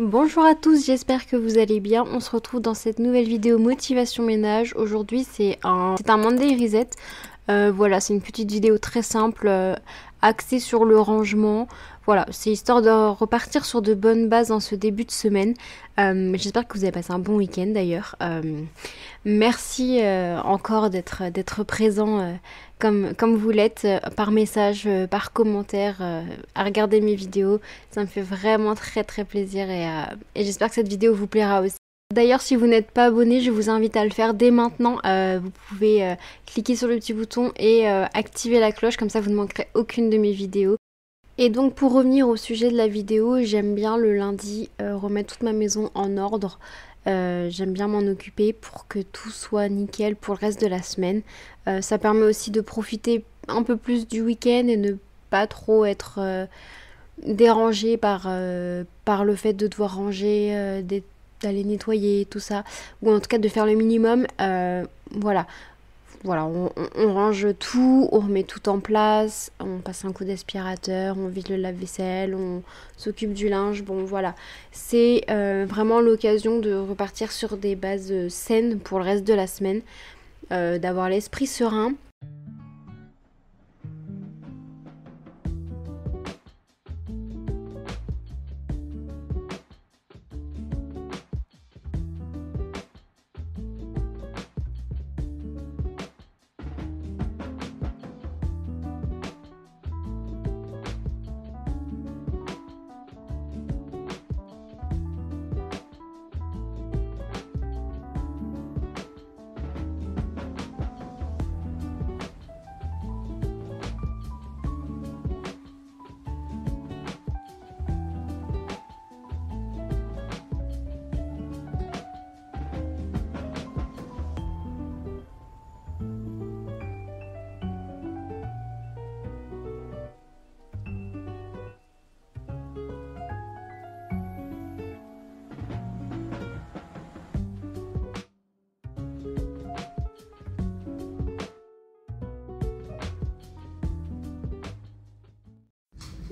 Bonjour à tous, j'espère que vous allez bien. On se retrouve dans cette nouvelle vidéo motivation ménage. Aujourd'hui c'est un Monday Reset. Voilà, c'est une petite vidéo très simple, axée sur le rangement. Voilà, c'est histoire de repartir sur de bonnes bases en ce début de semaine. J'espère que vous avez passé un bon week-end d'ailleurs. Merci encore d'être présent comme vous l'êtes, par message, par commentaire, à regarder mes vidéos. Ça me fait vraiment très très plaisir et j'espère que cette vidéo vous plaira aussi. D'ailleurs, si vous n'êtes pas abonné, je vous invite à le faire dès maintenant. Vous pouvez cliquer sur le petit bouton et activer la cloche, comme ça vous ne manquerez aucune de mes vidéos. Et donc pour revenir au sujet de la vidéo, j'aime bien le lundi remettre toute ma maison en ordre. J'aime bien m'en occuper pour que tout soit nickel pour le reste de la semaine. Ça permet aussi de profiter un peu plus du week-end et ne pas trop être dérangé par le fait de devoir ranger, d'aller nettoyer, tout ça. Ou en tout cas de faire le minimum. Voilà. Voilà, on range tout, on remet tout en place, on passe un coup d'aspirateur, on vide le lave-vaisselle, on s'occupe du linge. Bon voilà, c'est vraiment l'occasion de repartir sur des bases saines pour le reste de la semaine, d'avoir l'esprit serein.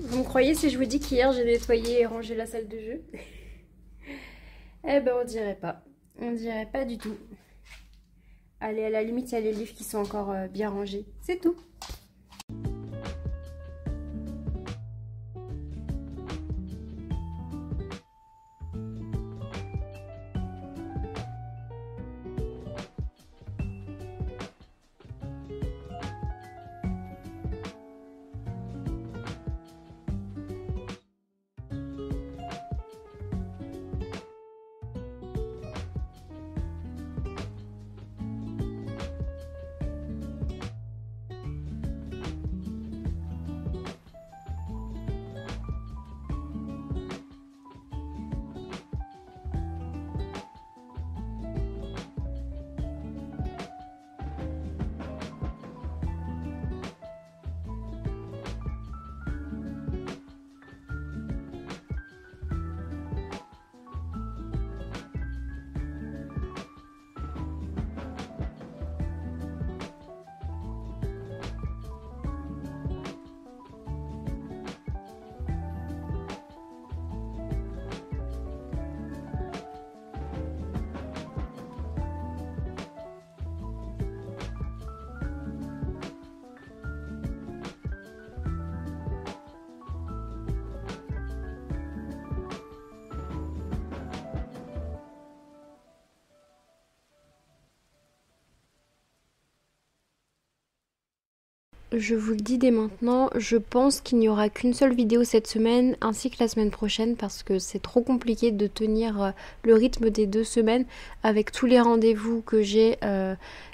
Vous me croyez si je vous dis qu'hier j'ai nettoyé et rangé la salle de jeu? Eh ben on dirait pas. On dirait pas du tout. Allez, à la limite, il y a les livres qui sont encore bien rangés. C'est tout. Je vous le dis dès maintenant, je pense qu'il n'y aura qu'une seule vidéo cette semaine ainsi que la semaine prochaine parce que c'est trop compliqué de tenir le rythme des 2 semaines avec tous les rendez-vous que j'ai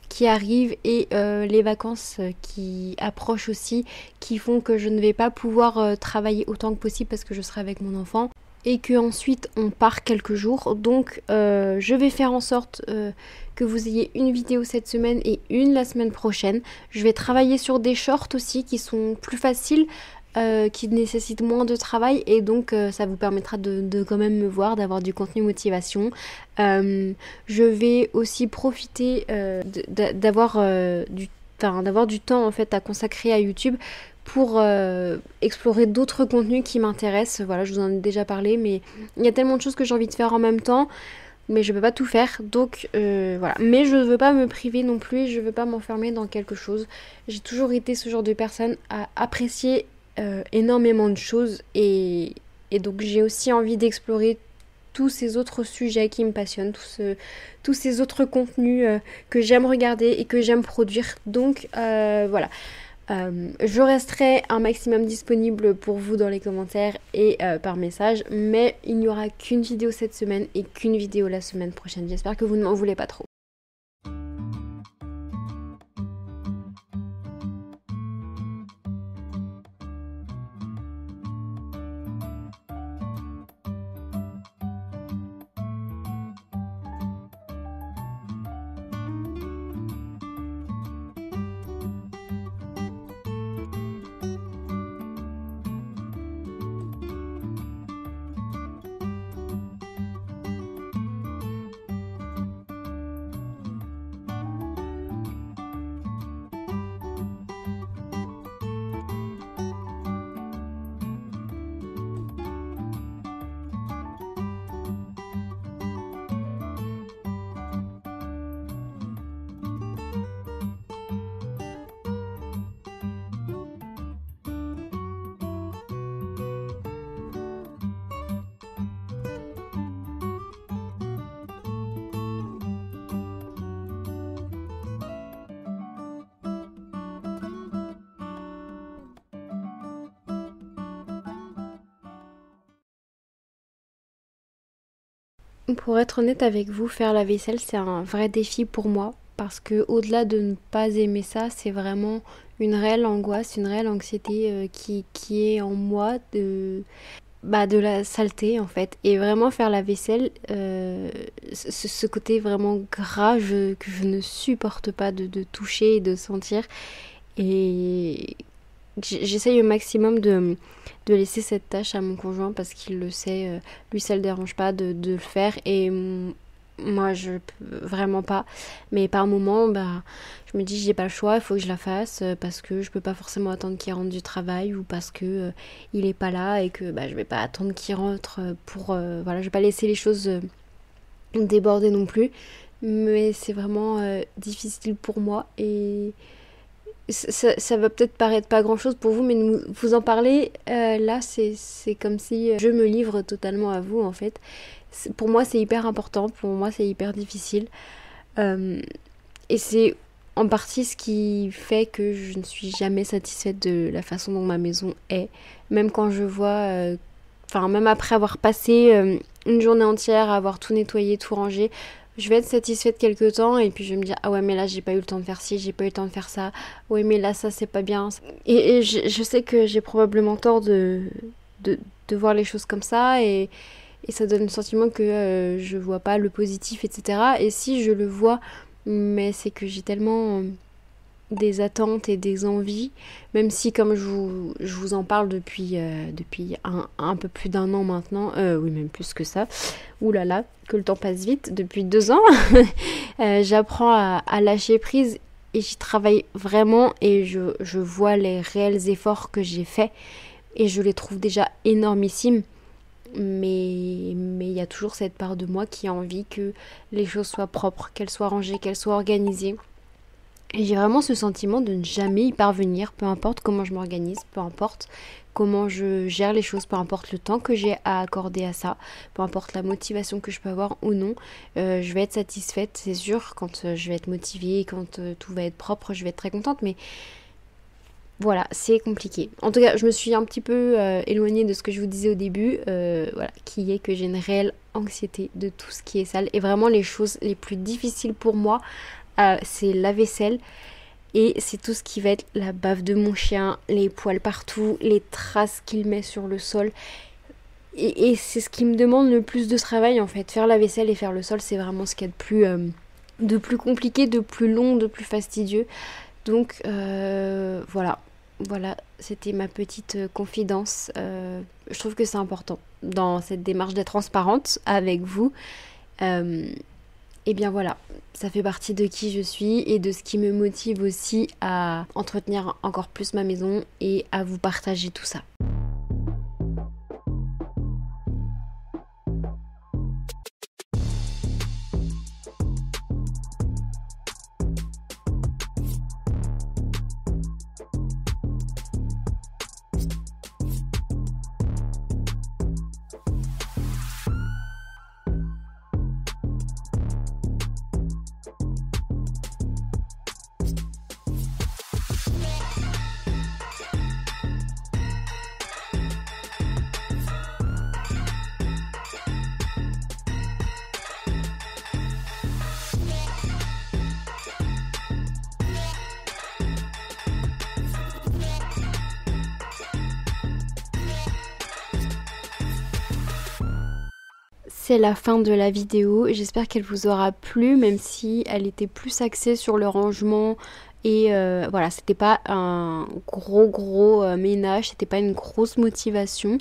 qui arrivent et les vacances qui approchent aussi, qui font que je ne vais pas pouvoir travailler autant que possible parce que je serai avec mon enfant. Et que ensuite on part quelques jours, donc je vais faire en sorte que vous ayez une vidéo cette semaine et une la semaine prochaine. Je vais travailler sur des shorts aussi qui sont plus faciles, qui nécessitent moins de travail et donc ça vous permettra de quand même me voir, d'avoir du contenu motivation. Je vais aussi profiter d'avoir du temps en fait à consacrer à YouTube pour explorer d'autres contenus qui m'intéressent. Voilà, je vous en ai déjà parlé, mais il y a tellement de choses que j'ai envie de faire en même temps, mais je peux pas tout faire, donc voilà. Mais je veux pas me priver non plus, je veux pas m'enfermer dans quelque chose. J'ai toujours été ce genre de personne à apprécier énormément de choses, et donc j'ai aussi envie d'explorer tous ces autres sujets qui me passionnent, tous ces autres contenus que j'aime regarder et que j'aime produire. Donc voilà. Je resterai un maximum disponible pour vous dans les commentaires et par message, mais il n'y aura qu'une vidéo cette semaine et qu'une vidéo la semaine prochaine. J'espère que vous ne m'en voulez pas trop. Pour être honnête avec vous, faire la vaisselle, c'est un vrai défi pour moi. Parce que au-delà de ne pas aimer ça, c'est vraiment une réelle angoisse, une réelle anxiété qui est en moi de la saleté en fait. Et vraiment faire la vaisselle, ce côté vraiment gras que je ne supporte pas de toucher et de sentir. Et j'essaye au maximum de laisser cette tâche à mon conjoint parce qu'il le sait, lui ça le dérange pas de le faire, et moi je peux vraiment pas. Mais par moment, je me dis j'ai pas le choix, il faut que je la fasse parce que je peux pas forcément attendre qu'il rentre du travail, ou parce que il est pas là et que je vais pas attendre qu'il rentre pour voilà, je vais pas laisser les choses déborder non plus. Mais c'est vraiment difficile pour moi, et ça va peut-être paraître pas grand chose pour vous, mais vous en parler là, c'est comme si je me livre totalement à vous en fait. Pour moi c'est hyper important, pour moi c'est hyper difficile, et c'est en partie ce qui fait que je ne suis jamais satisfaite de la façon dont ma maison est. Même quand je vois, même après avoir passé une journée entière à avoir tout nettoyé, tout rangé, je vais être satisfaite quelques temps, et puis je vais me dire ah ouais, mais là j'ai pas eu le temps de faire ci, j'ai pas eu le temps de faire ça, ouais mais là ça c'est pas bien. Et je sais que j'ai probablement tort de voir les choses comme ça, et ça donne le sentiment que je vois pas le positif, etc. Et si je le vois, mais c'est que j'ai tellement des attentes et des envies, même si comme je vous en parle depuis un peu plus d'un an maintenant, oui même plus que ça, oulala, que le temps passe vite, depuis 2 ans, j'apprends à lâcher prise, et j'y travaille vraiment, et je vois les réels efforts que j'ai faits, et je les trouve déjà énormissimes. Mais il y a toujours cette part de moi qui a envie que les choses soient propres, qu'elles soient rangées, qu'elles soient organisées. Et j'ai vraiment ce sentiment de ne jamais y parvenir, peu importe comment je m'organise, peu importe comment je gère les choses, peu importe le temps que j'ai à accorder à ça, peu importe la motivation que je peux avoir ou non, je vais être satisfaite, c'est sûr, quand je vais être motivée, quand tout va être propre, je vais être très contente, mais voilà, c'est compliqué. En tout cas, je me suis un petit peu éloignée de ce que je vous disais au début, voilà, qui est que j'ai une réelle anxiété de tout ce qui est sale, et vraiment les choses les plus difficiles pour moi, c'est la vaisselle, et c'est tout ce qui va être la bave de mon chien, les poils partout, les traces qu'il met sur le sol. Et c'est ce qui me demande le plus de travail en fait. Faire la vaisselle et faire le sol, c'est vraiment ce qu'il y a de plus compliqué, de plus long, de plus fastidieux. Donc voilà, c'était ma petite confidence. Je trouve que c'est important dans cette démarche d'être transparente avec vous. Et bien voilà, ça fait partie de qui je suis et de ce qui me motive aussi à entretenir encore plus ma maison et à vous partager tout ça. C'est la fin de la vidéo, j'espère qu'elle vous aura plu, même si elle était plus axée sur le rangement et voilà, c'était pas un gros ménage, c'était pas une grosse motivation.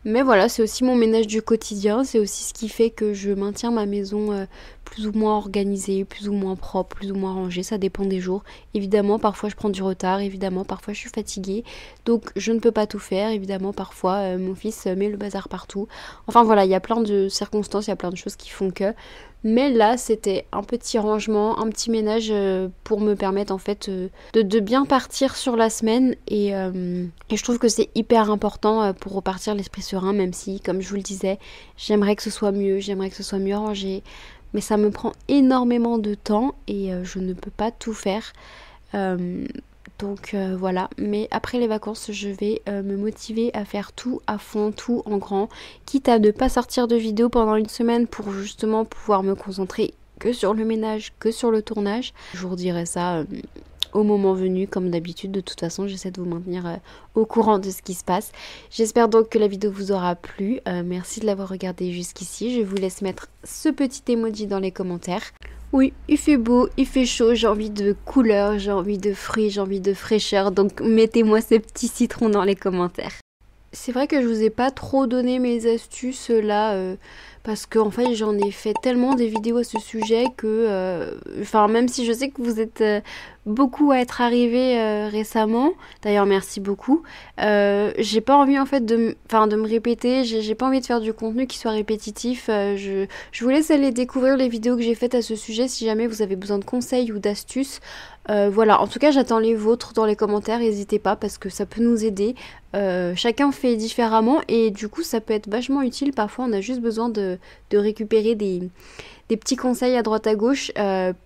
Mais voilà, c'est aussi mon ménage du quotidien, c'est aussi ce qui fait que je maintiens ma maison plus ou moins organisée, plus ou moins propre, plus ou moins rangée, ça dépend des jours. Évidemment, parfois je prends du retard, évidemment, parfois je suis fatiguée, donc je ne peux pas tout faire. Évidemment, parfois mon fils met le bazar partout. Enfin voilà, il y a plein de circonstances, il y a plein de choses qui font que... Mais là, c'était un petit rangement, un petit ménage pour me permettre en fait de bien partir sur la semaine. Et je trouve que c'est hyper important pour repartir l'esprit serein, même si, comme je vous le disais, j'aimerais que ce soit mieux, j'aimerais que ce soit mieux rangé. Mais ça me prend énormément de temps et je ne peux pas tout faire. Donc voilà, mais après les vacances, je vais me motiver à faire tout à fond, tout en grand, quitte à ne pas sortir de vidéo pendant une semaine pour justement pouvoir me concentrer que sur le ménage, que sur le tournage. Je vous redirai ça au moment venu, comme d'habitude. De toute façon, j'essaie de vous maintenir au courant de ce qui se passe. J'espère donc que la vidéo vous aura plu. Merci de l'avoir regardée jusqu'ici. Je vous laisse mettre ce petit emoji dans les commentaires. Oui, il fait beau, il fait chaud, j'ai envie de couleurs, j'ai envie de fruits, j'ai envie de fraîcheur, donc mettez-moi ces petits citrons dans les commentaires. C'est vrai que je vous ai pas trop donné mes astuces là, parce qu'en fait j'en ai fait tellement des vidéos à ce sujet que, enfin même si je sais que vous êtes beaucoup à être arrivés récemment, d'ailleurs merci beaucoup, j'ai pas envie en fait de me répéter, j'ai pas envie de faire du contenu qui soit répétitif, je vous laisse aller découvrir les vidéos que j'ai faites à ce sujet si jamais vous avez besoin de conseils ou d'astuces. Voilà, en tout cas j'attends les vôtres dans les commentaires, n'hésitez pas parce que ça peut nous aider. Chacun fait différemment et du coup ça peut être vachement utile. Parfois on a juste besoin de récupérer des petits conseils à droite à gauche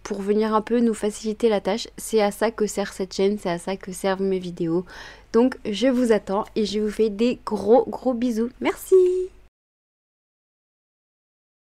pour venir un peu nous faciliter la tâche. C'est à ça que sert cette chaîne, c'est à ça que servent mes vidéos. Donc je vous attends et je vous fais des gros bisous. Merci!